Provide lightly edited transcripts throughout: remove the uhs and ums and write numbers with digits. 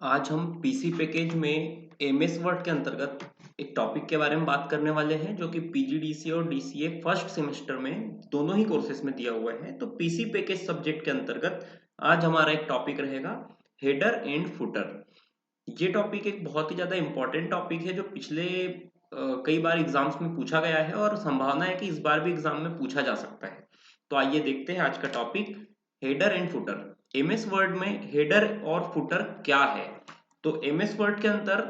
आज हम PC package में एमएस वर्ड के अंतर्गत एक टॉपिक के बारे में बात करने वाले हैं जो कि पीजीडीसीए और डीसीए फर्स्ट सेमेस्टर में दोनों ही कोर्सेज में दिया हुआ है। तो पीसी पैकेज सब्जेक्ट के अंतर्गत आज हमारा एक टॉपिक रहेगा हेडर एंड फुटर। ये टॉपिक एक बहुत ही ज्यादा इंपॉर्टेंट टॉपिक है जो पिछले कई बार एग्जाम्स में पूछा गया है और संभावना है कि इस बार भी एग्जाम में पूछा जा सकता है। तो आइए देखते हैं आज का topic header and footer. MS word में हेडर और फुटर क्या है? तो एमएस वर्ड के अंदर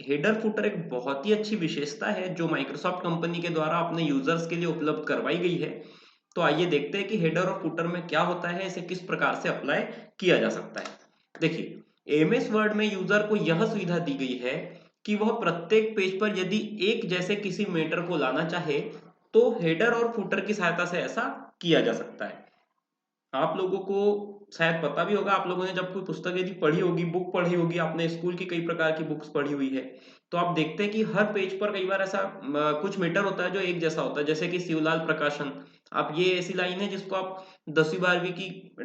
हेडर फुटर एक बहुत ही अच्छी विशेषता है जो माइक्रोसॉफ्ट कंपनी के द्वारा अपने यूजर्स के लिए उपलब्ध करवाई गई है। तो आइए देखते हैं कि हेडर और फुटर में क्या होता है, इसे किस प्रकार से अप्लाई किया जा सकता है। देखिए, एमएस वर्ड में यूजर को यह सुविधा दी गई है कि वह प्रत्येक पेज पर यदि एक जैसे किसी मैटर को लाना चाहे तो हेडर और फुटर की सहायता से ऐसा किया जा सकता है। आप लोगों को शायद पता भी होगा, आप लोगों ने जब कोई पुस्तक यदि पढ़ी होगी, बुक पढ़ी होगी, आपने स्कूल की कई प्रकार की बुक्स पढ़ी हुई है, तो आप देखते हैं कि हर पेज पर कई बार ऐसा कुछ मैटर होता है जो एक जैसा होता है, जैसे कि शिवलाल प्रकाशन। आप ये ऐसी लाइन है जिसको आप 10वीं 12वीं की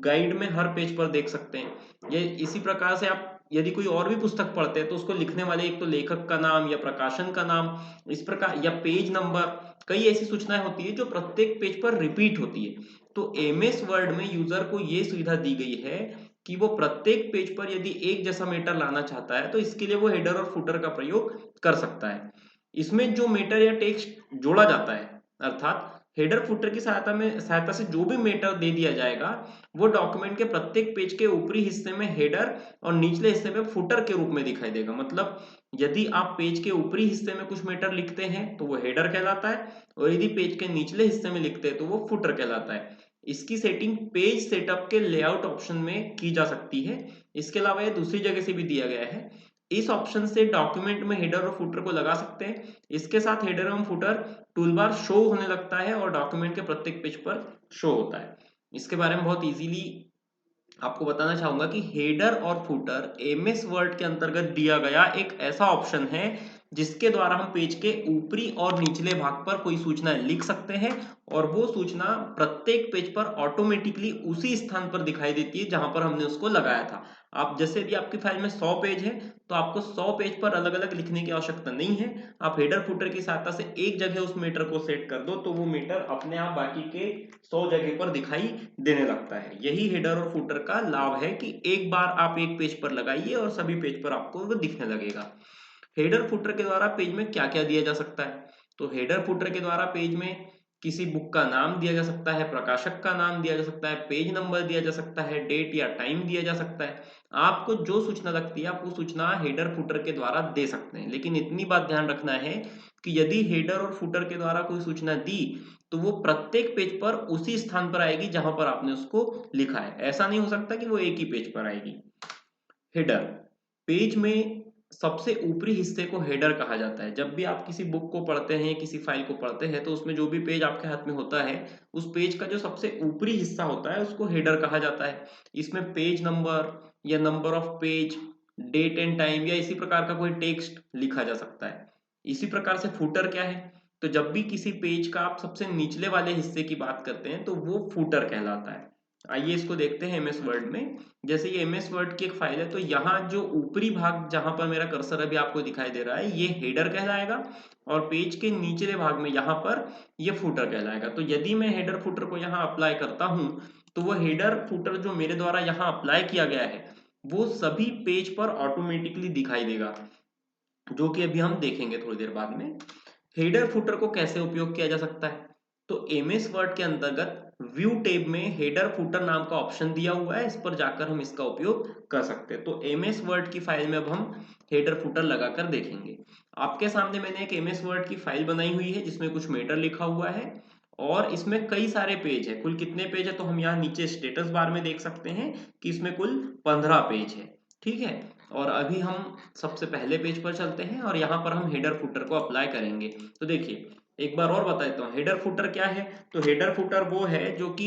गाइड में हर पेज पर देख सकते हैं। ये इसी प्रकार से आप यदि कोई और भी पुस्तक पढ़ते हैं तो उसको लिखने वाले एक तो लेखक का नाम या प्रकाशन का नाम, इस प्रकार या पेज नंबर, कई ऐसी सूचनाएं होती है जो प्रत्येक पेज पर रिपीट होती है। तो एमएस वर्ड में यूजर को ये सुविधा दी गई है कि वो प्रत्येक पेज पर यदि एक जैसा मैटर लाना चाहता है तो इसके लिए वो हेडर और फुटर का प्रयोग कर सकता है। इसमें जो मैटर या टेक्स्ट जोड़ा जाता है, अर्थात हेडर फुटर की सहायता से जो भी मैटर दे दिया जाएगा वो डॉक्यूमेंट के प्रत्येक पेज के ऊपरी हिस्से में हेडर और निचले हिस्से में फुटर के रूप में दिखाई देगा। मतलब यदि आप पेज के ऊपरी हिस्से में कुछ मैटर लिखते हैं तो वो हेडर कहलाता है, और यदि पेज के निचले हिस्से में लिखते हैं तो वो फुटर कहलाता है। इसकी सेटिंग पेज सेटअप के लेआउट ऑप्शन में की जा सकती है। इसके अलावा ये दूसरी जगह से भी दिया गया है। इस ऑप्शन से डॉक्यूमेंट में हेडर और फुटर को लगा सकते हैं। इसके साथ हेडर एवं फुटर टूलबार शो होने लगता है और डॉक्यूमेंट के प्रत्येक पेज पर शो होता है। इसके बारे में बहुत इजीली आपको बताना चाहूंगा कि हेडर और फुटर एमएस वर्ड के अंतर्गत दिया गया एक ऐसा ऑप्शन है जिसके द्वारा हम पेज के ऊपरी और निचले भाग पर कोई सूचना लिख सकते हैं और वो सूचना प्रत्येक पेज पर ऑटोमेटिकली उसी स्थान पर दिखाई देती है जहां पर हमने उसको लगाया था। आप जैसे भी आपकी फाइल में 100 पेज है तो आपको 100 पेज पर अलग अलग लिखने की आवश्यकता नहीं है। आप हेडर फुटर की सहायता से एक जगह उस मीटर को सेट कर दो तो वो मीटर अपने आप बाकी के 100 जगह पर दिखाई देने लगता है। यही हेडर और फुटर का लाभ है कि एक बार आप एक पेज पर लगाइए और सभी पेज पर आपको वो दिखने लगेगा। हेडर फुटर के द्वारा पेज में क्या क्या दिया जा सकता है? तो हेडर फुटर के द्वारा पेज में किसी बुक का नाम दिया जा सकता है, प्रकाशक का नाम दिया जा सकता है, पेज नंबर दिया जा सकता है, डेट या टाइम दिया जा सकता है। आपको जो सूचना लगती है आप वो सूचना हेडर फुटर के द्वारा दे सकते हैं, लेकिन इतनी बात ध्यान रखना है कि यदि हेडर और फुटर के द्वारा कोई सूचना दी तो वो प्रत्येक पेज पर उसी स्थान पर आएगी जहां पर आपने उसको लिखा है। ऐसा नहीं हो सकता कि वो एक ही पेज पर आएगी। हेडर पेज में सबसे ऊपरी हिस्से को हेडर कहा जाता है। जब भी आप किसी बुक को पढ़ते हैं, किसी फाइल को पढ़ते हैं, तो उसमें जो भी पेज आपके हाथ में होता है उस पेज का जो सबसे ऊपरी हिस्सा होता है उसको हेडर कहा जाता है। इसमें पेज नंबर या number of page, date and time या इसी प्रकार का कोई टेक्स्ट लिखा जा सकता है। इसी प्रकार से फुटर क्या है? तो जब भी किसी पेज का आप सबसे निचले वाले हिस्से की बात करते हैं तो वो फुटर कहलाता है। आइए इसको देखते हैं एमएस वर्ड में। जैसे ये एमएस वर्ड की एक फाइल है तो यहाँ जो ऊपरी भाग जहां पर मेरा कर्सर अभी आपको दिखाई दे रहा है ये हेडर कहलाएगा, और पेज के निचले भाग में यहाँ पर ये फुटर कहलाएगा। तो यदि मैं हेडर फुटर को यहाँ अप्लाई करता हूं तो वो हेडर फुटर जो मेरे द्वारा यहाँ अप्लाई किया गया है वो सभी पेज पर ऑटोमेटिकली दिखाई देगा, जो कि अभी हम देखेंगे थोड़ी देर बाद में। हेडर फुटर को कैसे उपयोग किया जा सकता है? तो एमएस वर्ड के अंतर्गत व्यू टैब में हेडर फुटर नाम का ऑप्शन दिया हुआ है, इस पर जाकर हम इसका उपयोग कर सकते हैं। तो एमएस वर्ड की फाइल में अब हम हेडर फुटर लगाकर देखेंगे। आपके सामने मैंने एक एमएस वर्ड की फाइल बनाई हुई है जिसमें कुछ मैटर लिखा हुआ है और इसमें कई सारे पेज है। कुल कितने पेज है तो हम यहाँ नीचे स्टेटस बार में देख सकते हैं कि इसमें कुल 15 पेज है। ठीक है, और अभी हम सबसे पहले पेज पर चलते हैं और यहाँ पर हम हेडर फुटर को अप्लाई करेंगे। तो देखिए, एक बार और बता देता हूँ हेडर फुटर क्या है। तो हेडर फुटर वो है जो कि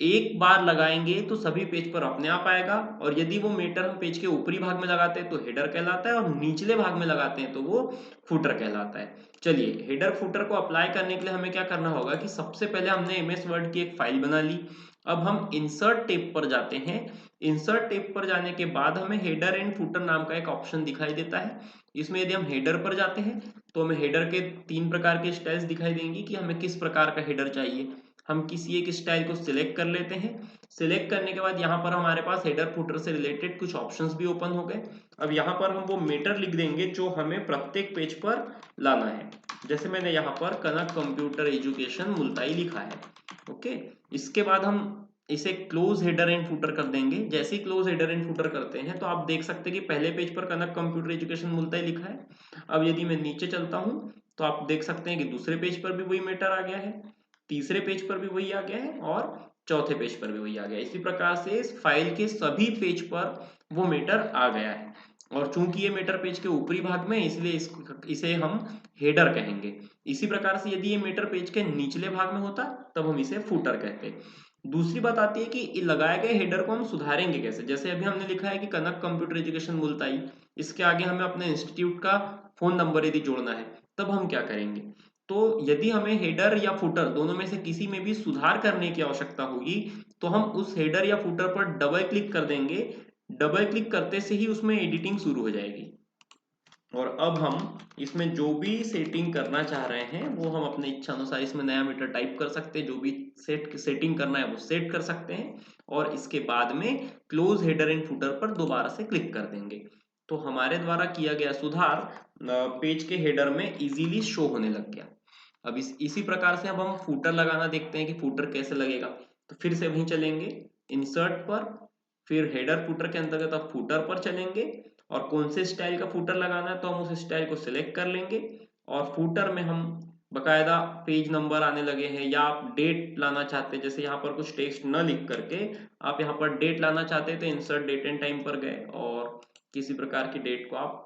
एक बार लगाएंगे तो सभी पेज पर अपने आप आएगा, और यदि वो मैटर हम पेज के ऊपरी भाग में लगाते हैं तो हेडर कहलाता है और निचले भाग में लगाते हैं तो वो फुटर कहलाता है। चलिए, हेडर फुटर को अप्लाई करने के लिए हमें क्या करना होगा कि सबसे पहले हमने एमएस वर्ड की एक फाइल बना ली। अब हम इंसर्ट टैब पर जाते हैं। इंसर्ट टैब पर जाने के बाद हमें हेडर एंड फुटर नाम का एक ऑप्शन दिखाई देता है। इसमें यदि हम हेडर पर जाते हैं तो हमें हेडर के 3 प्रकार के स्टाइल्स दिखाई देंगी कि हमें किस प्रकार का हेडर चाहिए। हम किसी एक स्टाइल को सिलेक्ट कर लेते हैं। सिलेक्ट करने के बाद यहाँ पर हमारे पास हेडर फुटर से रिलेटेड कुछ ऑप्शंस भी ओपन हो गए। अब यहाँ पर हम वो मीटर लिख देंगे जो हमें प्रत्येक पेज पर लाना है। जैसे मैंने यहाँ पर कनक कंप्यूटर एजुकेशन मुल्ताई लिखा है। ओके, इसके बाद हम इसे क्लोज हेडर एंड फुटर कर देंगे। जैसे ही क्लोज हेडर एंड फुटर करते हैं तो आप देख सकते हैं कि पहले पेज पर कनक कंप्यूटर एजुकेशन मुल्ताई लिखा है। अब यदि मैं नीचे चलता हूं तो आप देख सकते हैं कि दूसरे पेज पर भी वही मैटर आ गया है, तीसरे पेज पर भी वही आ गया है और चौथे पेज पर भी वही आ गया है। इसी प्रकार से इस फाइल के सभी पेज पर वो मैटर आ गया है। और चूंकि ये मैटर पेज के ऊपरी भाग में, इसलिए इसे हम हेडर कहेंगे। इसी प्रकार से यदि ये मैटर पेज के निचले भाग में होता तब हम इसे फुटर कहते। दूसरी बात आती है कि लगाए गए हेडर को हम सुधारेंगे कैसे। जैसे अभी हमने लिखा है कि कनक कंप्यूटर एजुकेशन मुल्ताई, इसके आगे हमें अपने इंस्टीट्यूट का फोन नंबर यदि जोड़ना है तब हम क्या करेंगे। तो यदि हमें हेडर या फुटर दोनों में से किसी में भी सुधार करने की आवश्यकता होगी तो हम उस हेडर या फुटर पर डबल क्लिक कर देंगे। डबल क्लिक करते से ही उसमें एडिटिंग शुरू हो जाएगी और अब हम इसमें जो भी सेटिंग करना चाह रहे हैं वो हम अपने इच्छा अनुसार इसमें नया मीटर टाइप कर सकते हैं। जो भी सेटिंग करना है वो सेट कर सकते हैं और इसके बाद में क्लोज हेडर एंड फुटर पर दोबारा से क्लिक कर देंगे तो हमारे द्वारा किया गया सुधार पेज के हेडर में इजीली शो होने लग गया। अब इसी प्रकार से अब हम फुटर लगाना देखते हैं कि फुटर कैसे लगेगा। तो फिर से वहीं चलेंगे इंसर्ट पर, फिर हेडर फुटर के अंतर्गत अब फुटर पर चलेंगे और कौन से स्टाइल का फुटर लगाना है तो हम उस स्टाइल को सिलेक्ट कर लेंगे और फुटर में हम बकायदा पेज नंबर आने लगे हैं या आप डेट लाना चाहते हैं। जैसे यहाँ पर कुछ टेक्स्ट न लिख करके आप यहाँ पर डेट लाना चाहते हैं तो इंसर्ट डेट एंड टाइम पर गए और किसी प्रकार की डेट को आप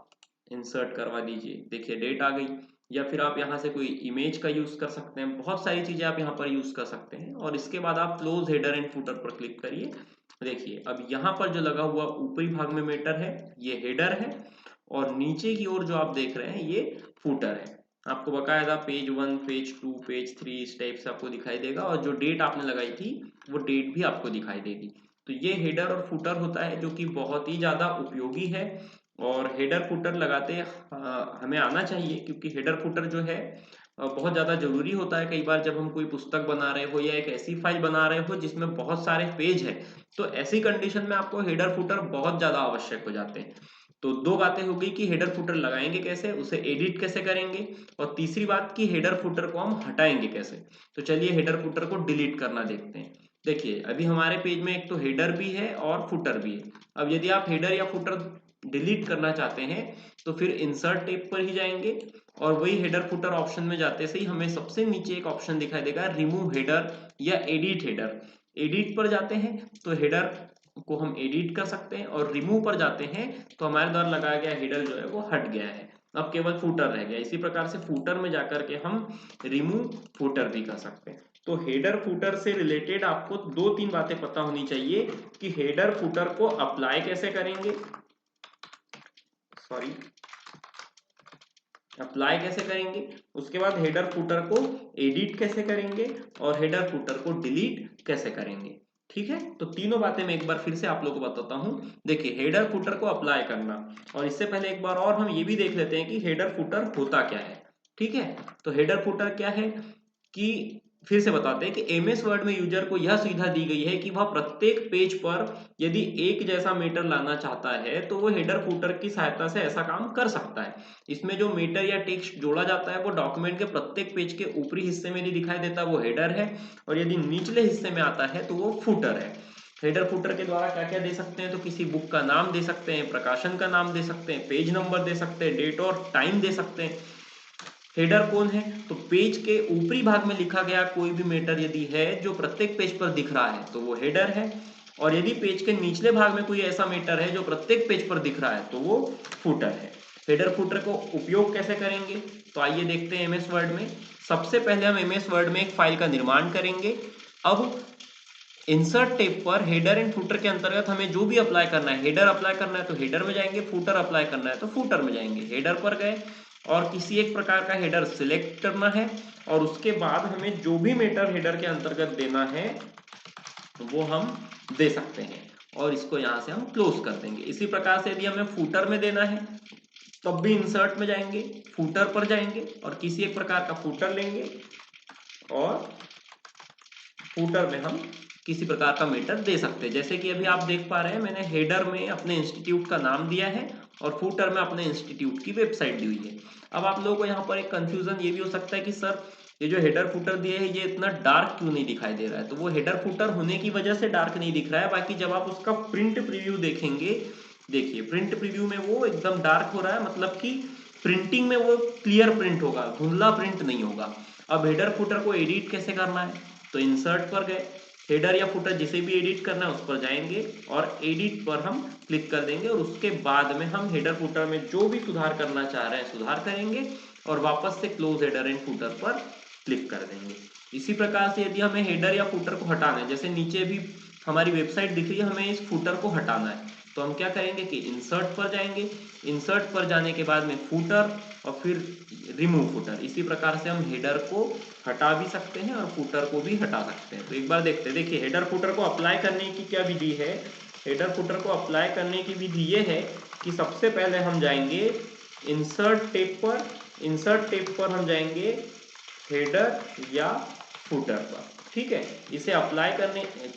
इंसर्ट करवा दीजिए। देखिए डेट आ गई। या फिर आप यहाँ से कोई इमेज का यूज कर सकते हैं। बहुत सारी चीजें आप यहाँ पर यूज कर सकते हैं और इसके बाद आप क्लोज हेडर एंड फुटर पर क्लिक करिए। देखिए अब यहाँ पर जो लगा हुआ ऊपरी भाग में मैटर है ये हेडर है और नीचे की ओर जो आप देख रहे हैं ये फुटर है। आपको बकायदा पेज 1, पेज 2, पेज 3 इस टाइप से आपको दिखाई देगा और जो डेट आपने लगाई थी वो डेट भी आपको दिखाई देगी। तो ये हेडर और फुटर होता है जो कि बहुत ही ज्यादा उपयोगी है और हेडर फुटर लगाते हमें आना चाहिए क्योंकि हेडर फुटर जो है बहुत ज़्यादा जरूरी होता है। कई बार जब हम कोई पुस्तक बना रहे हो या एक ऐसी फाइल बना रहे हो जिसमें बहुत सारे पेज है तो ऐसी कंडीशन में आपको हेडर फुटर बहुत ज़्यादा आवश्यक हो जाते हैं। तो दो बातें हो गई कि हेडर फुटर लगाएंगे कैसे, उसे एडिट कैसे करेंगे और तीसरी बात कि हेडर फुटर को हम हटाएंगे कैसे। तो चलिए हेडर फुटर को डिलीट करना देखते हैं। देखिए अभी हमारे पेज में एक तो हेडर भी है और फुटर भी है। अब यदि आप हेडर या फुटर डिलीट करना चाहते हैं तो फिर इंसर्ट टैब पर ही जाएंगे और वही हेडर फुटर ऑप्शन में जाते से ही हमें सबसे नीचे एक ऑप्शन दिखाई देगा रिमूव हेडर या एडिट हेडर। एडिट पर जाते हैं तो हेडर को हम एडिट कर सकते हैं और रिमूव पर जाते हैं तो हमारे द्वारा लगाया गया हेडर जो है वो हट गया है। अब केवल फुटर रह गया। इसी प्रकार से फुटर में जाकर के हम रिमूव फुटर भी कर सकते हैं। तो हेडर फुटर से रिलेटेड आपको 2-3 बातें पता होनी चाहिए कि हेडर फुटर को अप्लाई कैसे करेंगे, अप्लाई कैसे करेंगे, उसके बाद हेडर फुटर को एडिट कैसे करेंगे और हेडर फुटर को डिलीट कैसे करेंगे। ठीक है, तो तीनों बातें मैं एक बार फिर से आप लोगों को बताता हूं। देखिए हेडर फुटर को अप्लाई करना और इससे पहले एक बार और हम ये भी देख लेते हैं कि हेडर फुटर होता क्या है। ठीक है, तो हेडर फुटर क्या है कि फिर से बताते हैं कि एमएस वर्ड में यूजर को यह सुविधा दी गई है कि वह प्रत्येक पेज पर यदि एक जैसा मैटर लाना चाहता है तो वो हेडर फुटर की सहायता से ऐसा काम कर सकता है। इसमें जो मैटर या टेक्स्ट जोड़ा जाता है वो डॉक्यूमेंट के प्रत्येक पेज के ऊपरी हिस्से में यदि दिखाई देता है वो हेडर है और यदि निचले हिस्से में आता है तो वो फुटर है। हेडर फुटर के द्वारा क्या क्या दे सकते हैं तो किसी बुक का नाम दे सकते हैं, प्रकाशन का नाम दे सकते हैं, पेज नंबर दे सकते हैं, डेट और टाइम दे सकते हैं। हेडर कौन है तो पेज के ऊपरी भाग में लिखा गया कोई भी मैटर यदि है जो प्रत्येक पेज पर दिख रहा है तो वो हेडर है और यदि पेज के निचले भाग में कोई ऐसा मैटर है जो प्रत्येक पेज पर दिख रहा है तो वो फुटर है। हेडर फुटर को उपयोग कैसे करेंगे तो आइए देखते हैं एमएस वर्ड में। सबसे पहले हम एमएस वर्ड में एक फाइल का निर्माण करेंगे। अब इंसर्ट टैब पर हेडर एंड फुटर के अंतर्गत हमें जो भी अप्लाई करना है, हेडर अप्लाई करना है तो हेडर में जाएंगे, फुटर अप्लाई करना है तो फुटर में जाएंगे। हेडर पर गए और किसी एक प्रकार का हेडर सिलेक्ट करना है और उसके बाद हमें जो भी मैटर हेडर के अंतर्गत देना है तो वो हम दे सकते हैं और इसको यहाँ से हम क्लोज कर देंगे। इसी प्रकार से यदि हमें फूटर में देना है तब भी इंसर्ट में जाएंगे, फूटर पर जाएंगे और किसी एक प्रकार का फूटर लेंगे और फूटर में हम किसी प्रकार का मेटर दे सकते हैं। जैसे कि अभी आप देख पा रहे हैं मैंने हेडर में अपने इंस्टीट्यूट का नाम दिया है और फूटर में अपने इंस्टीट्यूट की वेबसाइट दी हुई है। अब आप लोगों को यहाँ पर एक कंफ्यूजन ये भी हो सकता है कि सर ये जो हेडर फूटर दिए है ये इतना डार्क क्यों नहीं दिखाई दे रहा है। तो वो हेडर फूटर होने की वजह से डार्क नहीं दिख रहा है, बाकी जब आप उसका प्रिंट प्रीव्यू देखेंगे, देखिए प्रिंट प्रीव्यू में वो एकदम डार्क हो रहा है, मतलब कि प्रिंटिंग में वो क्लियर प्रिंट होगा, धुंधला प्रिंट नहीं होगा। अब हेडर फुटर को एडिट कैसे करना है, तो इंसर्ट पर गए, हेडर या फुटर जिसे भी एडिट करना है उस पर जाएंगे और एडिट पर हम क्लिक कर देंगे और उसके बाद में हम हेडर फुटर में जो भी सुधार करना चाह रहे हैं सुधार करेंगे और वापस से क्लोज हेडर एंड फुटर पर क्लिक कर देंगे। इसी प्रकार से यदि हमें हेडर या फुटर को हटाना है, जैसे नीचे भी हमारी वेबसाइट दिख रही है, हमें इस फुटर को हटाना है, तो हम क्या करेंगे कि इंसर्ट पर जाएंगे, इंसर्ट पर जाने के बाद में फुटर और फिर रिमूव फुटर। इसी प्रकार से हम हेडर को हटा भी सकते हैं और फुटर को भी हटा सकते हैं। तो एक बार देखते हैं, देखिए हेडर फुटर को अप्लाई करने की क्या विधि है। हेडर फुटर को अप्लाई करने की विधि ये है कि सबसे पहले हम जाएंगे इंसर्ट टैब पर, इंसर्ट टैब पर हम जाएंगे हेडर या फुटर पर, ठीक है। इसे अप्लाई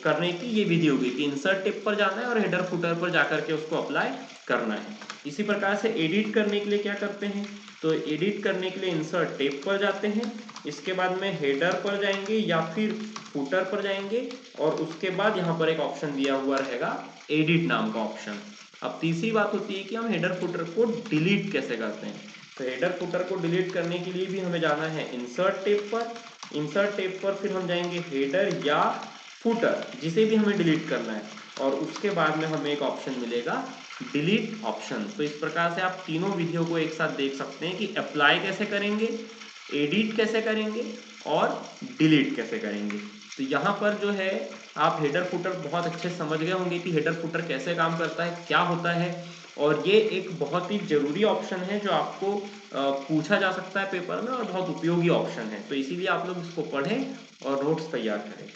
करने की ये विधि होगी कि इंसर्ट टैब पर जाना है और हेडर फुटर पर जाकर के उसको अप्लाई करना है। इसी प्रकार से एडिट करने के लिए क्या करते हैं, तो एडिट करने के लिए इंसर्ट टैब पर जाते हैं, इसके बाद में हेडर पर जाएंगे या फिर फुटर पर जाएंगे और उसके बाद यहाँ पर एक ऑप्शन दिया हुआ रहेगा एडिट नाम का ऑप्शन। अब तीसरी बात होती है कि हम हेडर फुटर को डिलीट कैसे करते हैं। तो हेडर फुटर को डिलीट करने के लिए भी हमें जाना है इंसर्ट टैब पर, इंसर्ट टैब पर फिर हम जाएंगे हेडर या फुटर जिसे भी हमें डिलीट करना है और उसके बाद में हमें एक ऑप्शन मिलेगा डिलीट ऑप्शन। तो इस प्रकार से आप तीनों विधियों को एक साथ देख सकते हैं कि अप्लाई कैसे करेंगे, एडिट कैसे करेंगे और डिलीट कैसे करेंगे। तो यहाँ पर जो है आप हेडर फुटर बहुत अच्छे समझ गए होंगे कि हेडर फुटर कैसे काम करता है, क्या होता है, और ये एक बहुत ही जरूरी ऑप्शन है जो आपको पूछा जा सकता है पेपर में और बहुत उपयोगी ऑप्शन है। तो इसीलिए आप लोग इसको पढ़ें और नोट्स तैयार करें।